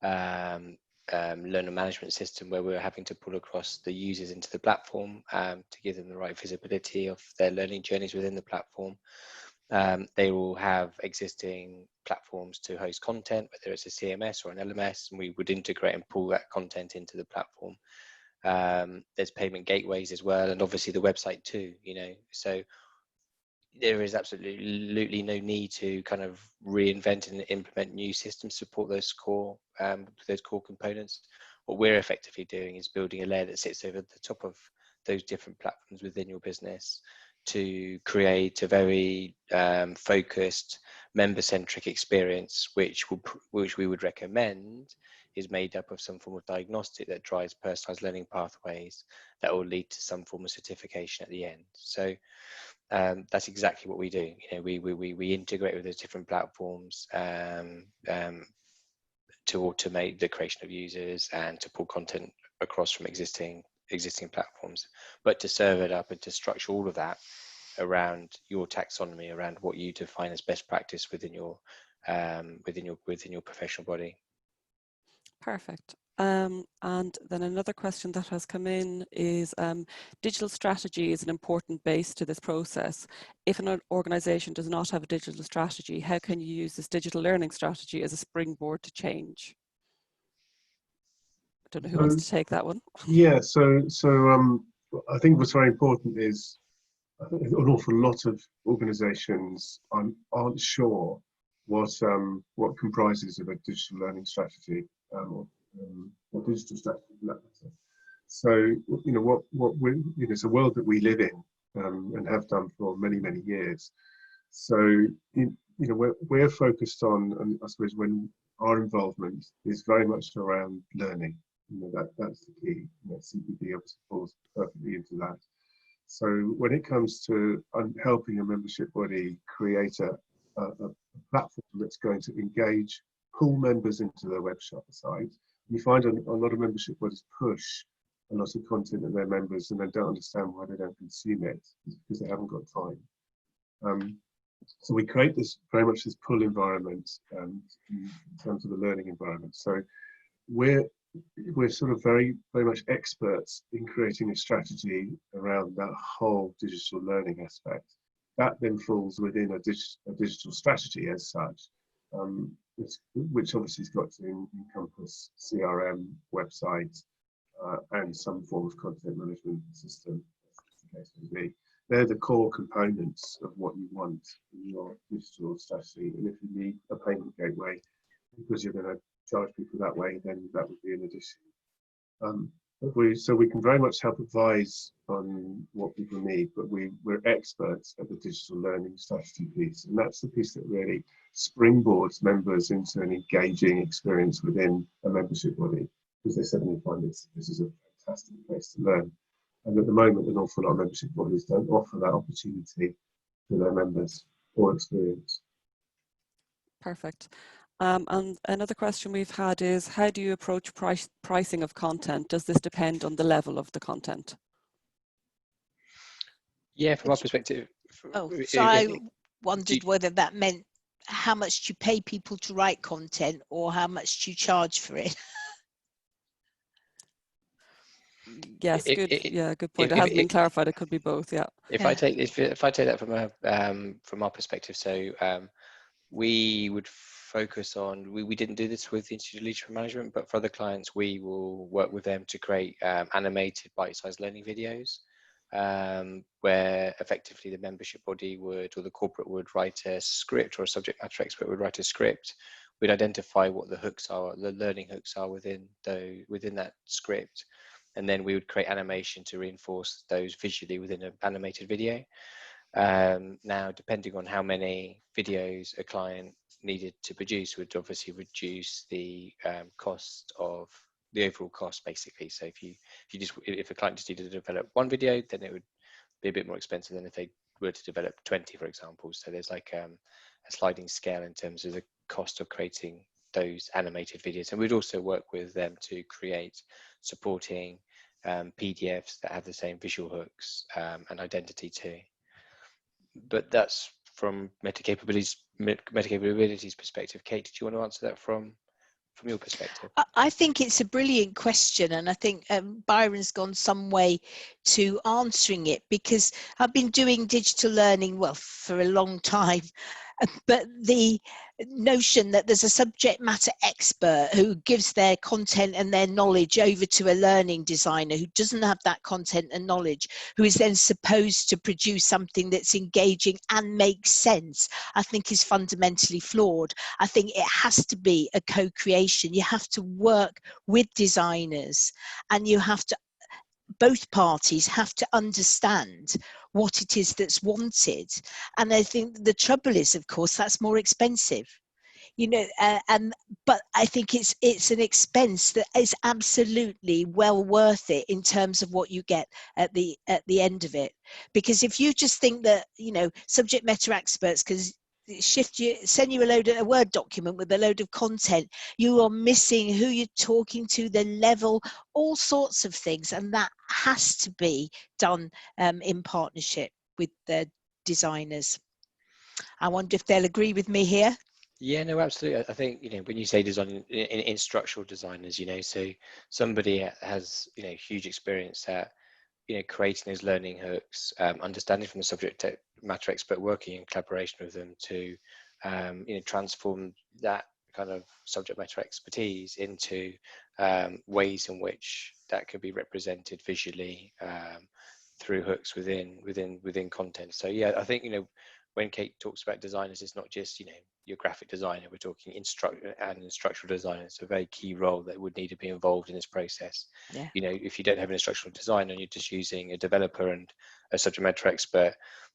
S3: learner management system where we're having to pull across the users into the platform to give them the right visibility of their learning journeys within the platform. They will have existing platforms to host content, whether it's a CMS or an LMS, and we would integrate and pull that content into the platform. There's payment gateways as well, and obviously the website too, so there is absolutely no need to kind of reinvent and implement new systems to support those core components. What we're effectively doing is building a layer that sits over the top of those different platforms within your business to create a very focused member-centric experience, which we would recommend is made up of some form of diagnostic that drives personalized learning pathways that will lead to some form of certification at the end. So that's exactly what we do. We integrate with those different platforms to automate the creation of users and to pull content across from existing platforms. But to serve it up and to structure all of that around your taxonomy, around what you define as best practice within your professional body.
S1: Perfect. And then another question that has come in is, digital strategy is an important base to this process. If an organization does not have a digital strategy, how can you use this digital learning strategy as a springboard to change? I don't know who wants to take that one.
S2: Yeah, so I think what's very important is an awful lot of organizations aren't sure what comprises of a digital learning strategy, or digital strategy for that matter. So, you know, it's a world that we live in, and have done for many, many years. So, you know, we're focused on, and I suppose when our involvement is very much around learning. You know, that's the key. You know, CPD obviously falls perfectly into that. So when it comes to helping a membership body create a platform that's going to engage, pull members into their website, you find a lot of membership bodies push a lot of content in their members and then don't understand why they don't consume it, because they haven't got time. So we create this very much this pull environment in terms of the learning environment. So we're sort of very much experts in creating a strategy around that whole digital learning aspect. That then falls within a digital strategy as such, which obviously has got to encompass CRM, website, and some form of content management system, as the case may be. They're the core components of what you want in your digital strategy. And if you need a payment gateway, because you're going to charge people that way, then that would be an addition. So we can very much help advise on what people need, but we're experts at the digital learning strategy piece, and that's the piece that really springboards members into an engaging experience within a membership body, because they suddenly find this is a fantastic place to learn. And at the moment, an awful lot of membership bodies don't offer that opportunity to their members or experience.
S1: Perfect. And another question we've had is, how do you approach pricing of content? Does this depend on the level of the content?
S3: Yeah, from our perspective.
S4: So I wondered whether that meant how much do you pay people to write content, or how much do you charge for it?
S1: Yes, good. Good point. It hasn't been clarified. It could be both. Yeah.
S3: If I take that from our perspective, so we would focus on, we didn't do this with the Institute of Leadership Management, but for other clients, we will work with them to create animated bite-sized learning videos, where effectively the membership body would, or the corporate would write a script, or a subject matter expert would write a script. We'd identify what the hooks are, the learning hooks are within that script. And then we would create animation to reinforce those visually within an animated video. Now, depending on how many videos a client needed to produce, would obviously reduce the cost of the overall cost, basically. So if a client just needed to develop one video, then it would be a bit more expensive than if they were to develop 20, for example. So there's like a sliding scale in terms of the cost of creating those animated videos. And we'd also work with them to create supporting PDFs that have the same visual hooks and identity too. But that's from meta capabilities perspective. Kate, did you want to answer that from your perspective?
S4: I think it's a brilliant question, and I think Byron's gone some way to answering it, because I've been doing digital learning, well, for a long time, but the notion that there's a subject matter expert who gives their content and their knowledge over to a learning designer who doesn't have that content and knowledge, who is then supposed to produce something that's engaging and makes sense, I think is fundamentally flawed. I think it has to be a co-creation. You have to work with designers, and you have to, both parties have to understand what it is that's wanted. And I think the trouble is, of course, that's more expensive, you know, but I think it's an expense that is absolutely well worth it in terms of what you get at the end of it. Because if you just think that, you know, subject matter experts send you a Word document with a load of content, you are missing who you're talking to, the level, all sorts of things, and that has to be done in partnership with the designers. I wonder if they'll agree with me here.
S3: Yeah, no, absolutely. I think, when you say design in structural designers, so somebody has, huge experience at, creating those learning hooks, understanding from the subject matter expert, working in collaboration with them to, transform that kind of subject matter expertise into ways in which that could be represented visually through hooks within content. So yeah, I think, when Kate talks about designers, it's not just, your graphic designer. We're talking instructional designer. It's a very key role that would need to be involved in this process.
S4: Yeah.
S3: If you don't have an instructional designer and you're just using a developer and a subject matter expert,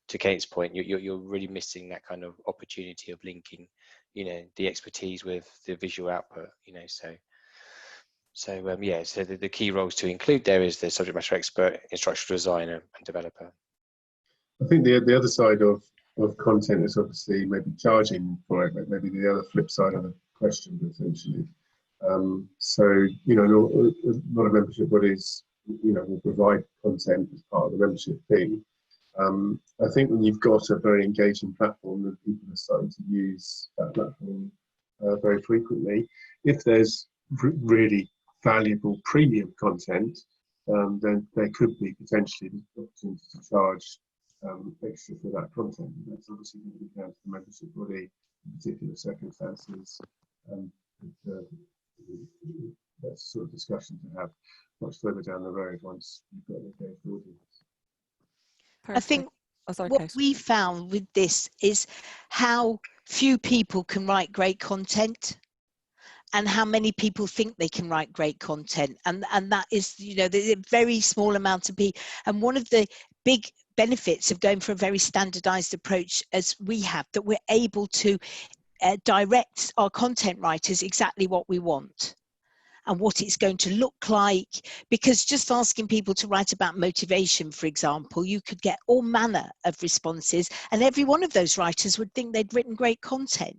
S3: to Kate's point, you're really missing that kind of opportunity of linking, the expertise with the visual output. So the key roles to include there is the subject matter expert, instructional designer, and developer.
S2: I think the other side of content is obviously maybe charging for it, but maybe the other flip side of the question essentially. So a lot of membership bodies will provide content as part of the membership fee. I think when you've got a very engaging platform that people are starting to use that platform very frequently, if there's really valuable premium content, then there could be potentially the opportunity to charge extra for that content. And that's obviously going to be down to the membership body in particular circumstances. That's a sort of discussion to have much further down the road once you've got an engaged audience.
S1: Perfect.
S4: I think
S1: sorry,
S4: what
S1: Kate.
S4: we found with this is how few people can write great content and how many people think they can write great content. And that is, the very small amount of people. And one of the big benefits of going for a very standardized approach as we have, that we're able to direct our content writers exactly what we want and what it's going to look like, because just asking people to write about motivation, for example, you could get all manner of responses and every one of those writers would think they'd written great content.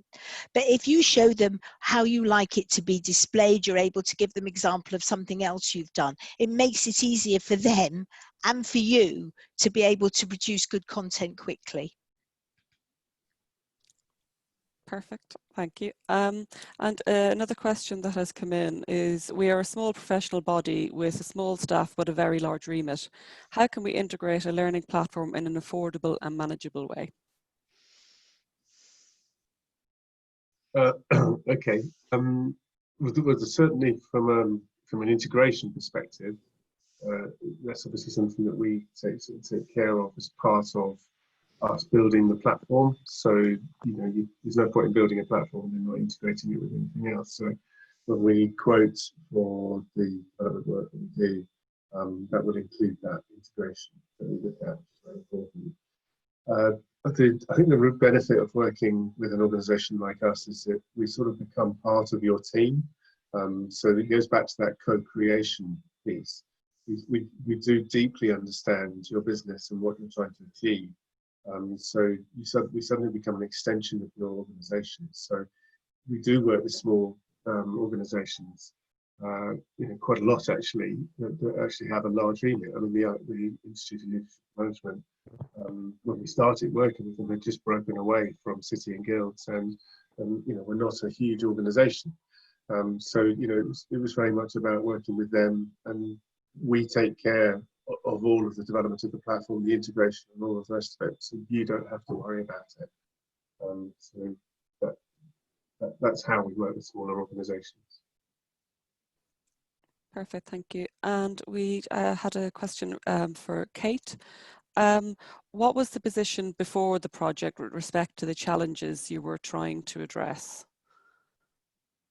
S4: But if you show them how you like it to be displayed, you're able to give them example of something else you've done. It makes it easier for them and for you to be able to produce good content quickly.
S1: Perfect, thank you. And another question that has come in is, we are a small professional body with a small staff but a very large remit. How can we integrate a learning platform in an affordable and manageable way?
S2: Okay, certainly from an integration perspective, that's obviously something that we take care of as part of us building the platform. So there's no point in building a platform and not integrating it with anything else. So when we quote for the development work that we do, that would include that integration that we look at, which is very important. I think the real benefit of working with an organisation like us is that we sort of become part of your team. So it goes back to that co-creation piece. We do deeply understand your business and what you're trying to achieve. So we suddenly become an extension of your organisation. So we do work with small organisations, quite a lot actually, that actually have a large remit. I mean, the Institute of Leadership Management, when we started working with them, had just broken away from City and Guilds, and we're not a huge organisation. So it was very much about working with them, and we take care of all of the development of the platform, the integration, and all of the rest of it. So you don't have to worry about it. So that's how we work with smaller organisations.
S1: Perfect, thank you. And we had a question for Kate. What was the position before the project with respect to the challenges you were trying to address?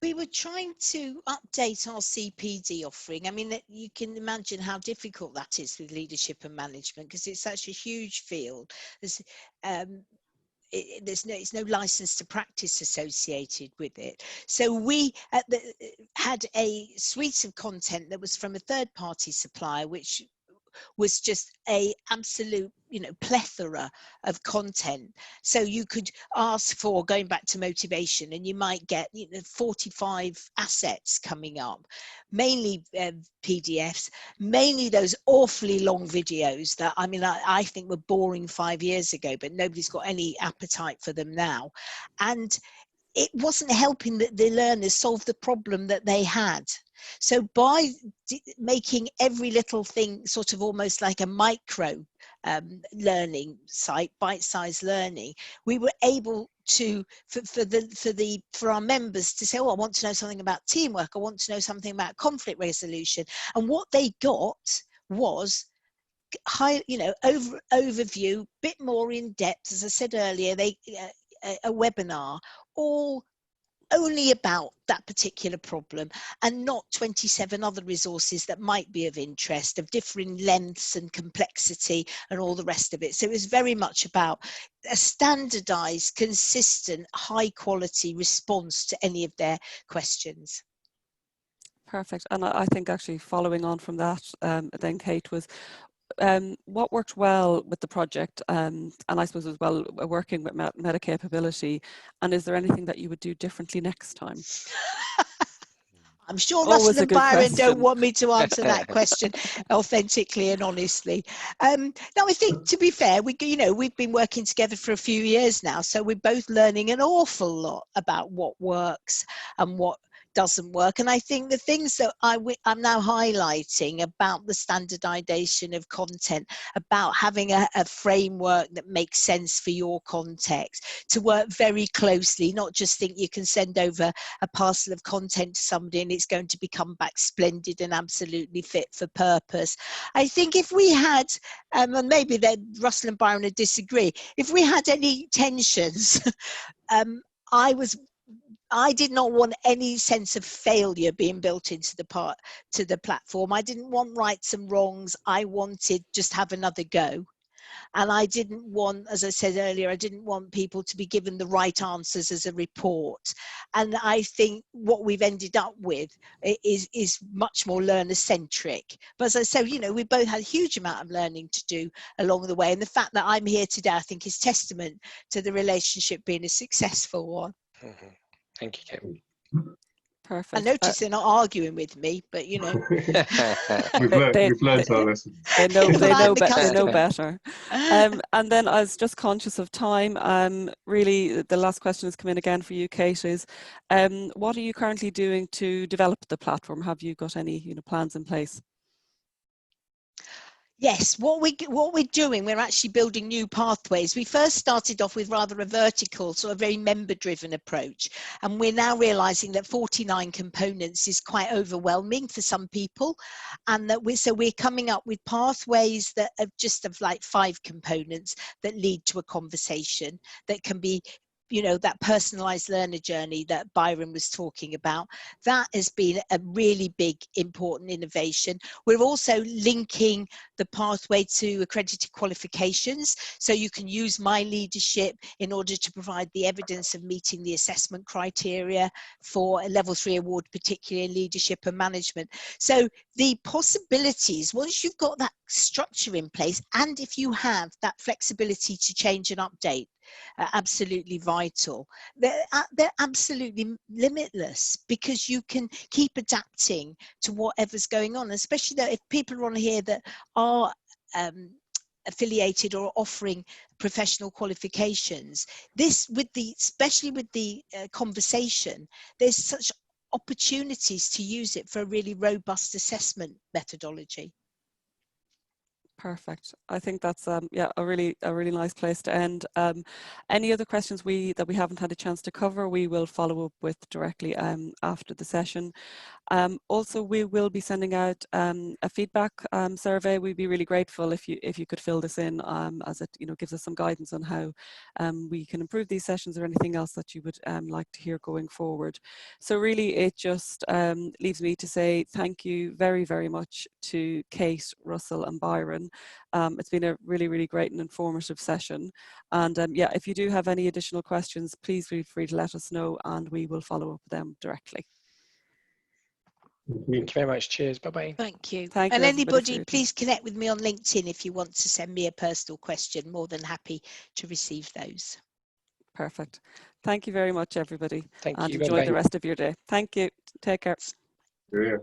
S4: We were trying to update our CPD offering. I mean, you can imagine how difficult that is with leadership and management, because it's such a huge field. There's no license to practice associated with it. So we had a suite of content that was from a third-party supplier, which was just a absolute plethora of content. So you could ask for, going back to motivation, and you might get 45 assets coming up, mainly PDFs, mainly those awfully long videos that I think were boring 5 years ago, but nobody's got any appetite for them now. And it wasn't helping the learners solve the problem that they had. So by making every little thing sort of almost like a micro learning site, bite-sized learning, we were able to, for our members to say, oh, I want to know something about teamwork, I want to know something about conflict resolution. And what they got was overview, bit more in depth, as I said earlier, a webinar, all only about that particular problem, and not 27 other resources that might be of interest, of differing lengths and complexity and all the rest of it. So it was very much about a standardized, consistent, high quality response to any of their questions.
S1: Perfect. And I think actually following on from that, then Kate, was what worked well with the project, and I suppose as well working with meta capability, and is there anything that you would do differently next time?
S4: I'm sure
S1: Always
S4: Russell
S1: a
S4: and
S1: good
S4: Byron
S1: question.
S4: don't want me to answer that question authentically and honestly. No, I think, to be fair, we've been working together for a few years now, so we're both learning an awful lot about what works and what doesn't work. And I think the things that I'm now highlighting about the standardization of content, about having a framework that makes sense for your context, to work very closely, not just think you can send over a parcel of content to somebody and it's going to become back splendid and absolutely fit for purpose. I think if we had, and maybe Russell and Byron would disagree, if we had any tensions, I did not want any sense of failure being built into the platform. I didn't want rights and wrongs. I wanted just have another go. And I didn't want, as I said earlier, I didn't want people to be given the right answers as a report. And I think what we've ended up with is much more learner-centric. But as I said, we both had a huge amount of learning to do along the way. And the fact that I'm here today, I think, is testament to the relationship being a successful one.
S3: Mm-hmm. Thank you, Kate.
S1: Perfect.
S4: I notice they're not arguing with me, but
S2: we've learned our lesson.
S1: They know
S4: customer.
S1: better. And then I was just conscious of time. Really, the last question has come in again for you, Kate. Is what are you currently doing to develop the platform? Have you got any plans in place?
S4: Yes, what we're doing, we're actually building new pathways. We first started off with rather a vertical, so a very member-driven approach, and we're now realizing that 49 components is quite overwhelming for some people, and that we're coming up with pathways that are just of like 5 components that lead to a conversation that can be, that personalized learner journey that Byron was talking about. That has been a really big, important innovation. We're also linking the pathway to accredited qualifications. So you can use My Leadership in order to provide the evidence of meeting the assessment criteria for a level 3 award, particularly in leadership and management. So the possibilities, once you've got that structure in place, and if you have that flexibility to change and update, absolutely vital. They're absolutely limitless, because you can keep adapting to whatever's going on, especially though if people are on here that are affiliated or offering professional qualifications. Especially with the conversation, there's such opportunities to use it for a really robust assessment methodology.
S1: Perfect. I think that's a really nice place to end. Any other questions that we haven't had a chance to cover, we will follow up with directly after the session. Also, we will be sending out a feedback survey. We'd be really grateful if you could fill this in, as it gives us some guidance on how we can improve these sessions, or anything else that you would like to hear going forward. So really, it just leaves me to say thank you very, very much to Kate, Russell and Byron. It's been a really, really great and informative session. And if you do have any additional questions, please feel free to let us know, and we will follow up with them directly.
S3: Thank you very much. Cheers. Bye-bye.
S4: Thank you.
S1: Thank
S4: And
S1: you, everybody, for
S4: anybody,
S1: your time.
S4: please connect with me on LinkedIn if you want to send me a personal question. More than happy to receive those.
S1: Perfect. Thank you very much, everybody.
S3: Thank
S1: And
S3: you.
S1: enjoy
S3: Bye-bye.
S1: the rest of your day. Thank you. Take care.
S2: Yeah.